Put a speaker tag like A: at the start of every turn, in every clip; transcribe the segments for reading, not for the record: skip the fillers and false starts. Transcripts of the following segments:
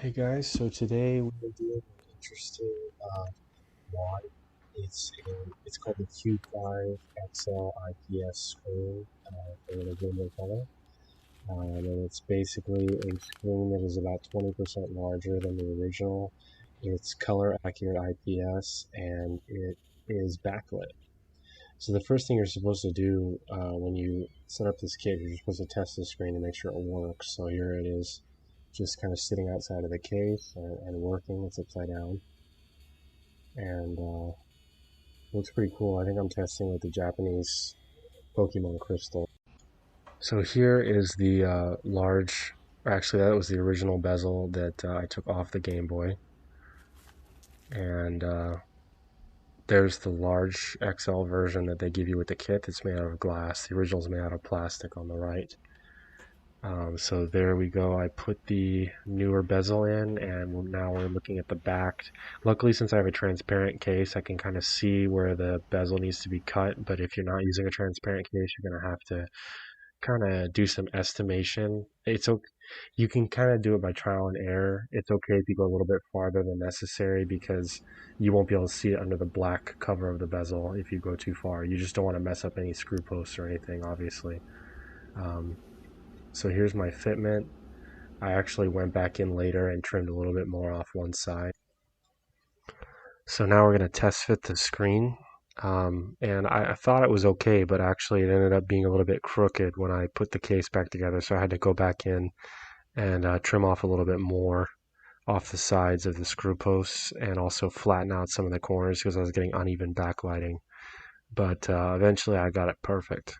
A: Hey guys, so today we're doing an interesting mod. It's called the Q5 XL IPS screen for the Game Boy Color, and it's basically a screen that is about 20% larger than the original. It's color accurate IPS and it is backlit. So the first thing you're supposed to do when you set up this kit, you're supposed to test the screen to make sure it works. So here it is, just kind of sitting outside of the case and working. It's upside down, and looks pretty cool. I think I'm testing with the Japanese Pokemon Crystal. So here is the large, or actually that was the original bezel that I took off the Game Boy, and there's the large XL version that they give you with the kit that's made out of glass. The original's made out of plastic on the right. So there we go. I put the newer bezel in, and now we're looking at the back. Luckily, since I have a transparent case, I can kind of see where the bezel needs to be cut. But if you're not using a transparent case, you're going to have to kind of do some estimation. It's okay. You can kind of do it by trial and error. It's okay if you go a little bit farther than necessary because you won't be able to see it under the black cover of the bezel if you go too far. You just don't want to mess up any screw posts or anything, obviously. So here's my fitment. I actually went back in later and trimmed a little bit more off one side. So now we're going to test fit the screen. And I thought it was okay, but actually it ended up being a little bit crooked when I put the case back together. So I had to go back in and trim off a little bit more off the sides of the screw posts and also flatten out some of the corners because I was getting uneven backlighting. But eventually I got it perfect.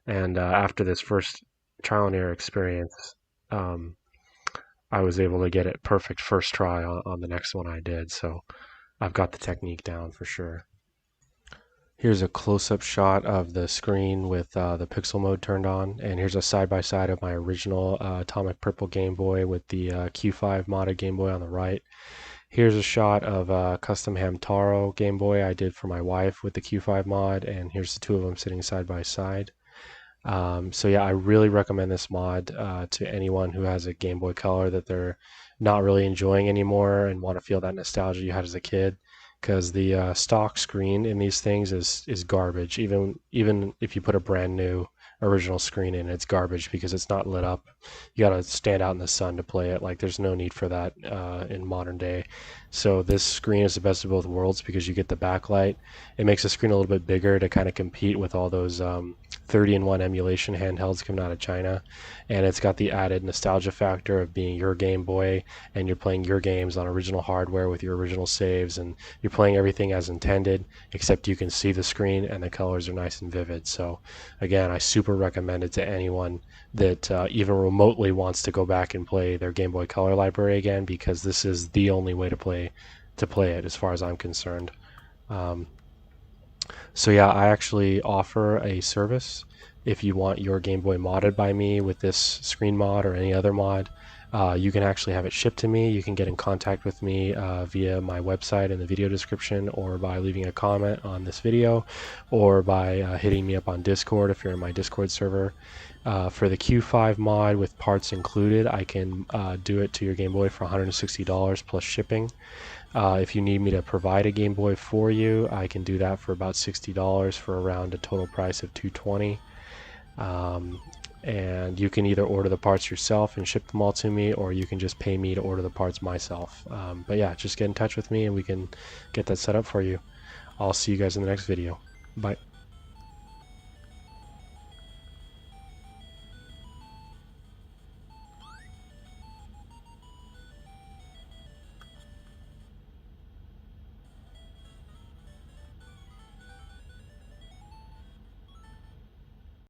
A: And after this first trial and error experience, I was able to get it perfect first try on the next one I did. So I've got the technique down for sure. Here's a close-up shot of the screen with the pixel mode turned on, and here's a side-by-side of my original Atomic Purple Game Boy with the Q5 modded Game Boy on the right. Here's a shot of a custom Hamtaro Game Boy I did for my wife with the Q5 mod, and here's the two of them sitting side by side. So yeah, I really recommend this mod to anyone who has a Game Boy Color that they're not really enjoying anymore and want to feel that nostalgia you had as a kid. Because the stock screen in these things is garbage. Even if you put a brand new original screen in, it's garbage because it's not lit up. You got to stand out in the sun to play it. Like there's no need for that in modern day. So this screen is the best of both worlds because you get the backlight. It makes the screen a little bit bigger to kind of compete with all those 30-in-1 emulation handhelds coming out of China, and it's got the added nostalgia factor of being your Game Boy and you're playing your games on original hardware with your original saves, and you're playing everything as intended, except you can see the screen and the colors are nice and vivid. So again, I super recommend it to anyone that even remotely wants to go back and play their Game Boy Color library again, because this is the only way to play it as far as I'm concerned. So yeah, I actually offer a service if you want your Game Boy modded by me with this screen mod or any other mod. You can actually have it shipped to me. You can get in contact with me via my website in the video description, or by leaving a comment on this video, or by hitting me up on Discord if you're in my Discord server. For the Q5 mod with parts included, I can do it to your Game Boy for $160 plus shipping. If you need me to provide a Game Boy for you, I can do that for about $60 for around a total price of $220. And you can either order the parts yourself and ship them all to me, or you can just pay me to order the parts myself. But yeah, just get in touch with me and we can get that set up for you. I'll see you guys in the next video. Bye.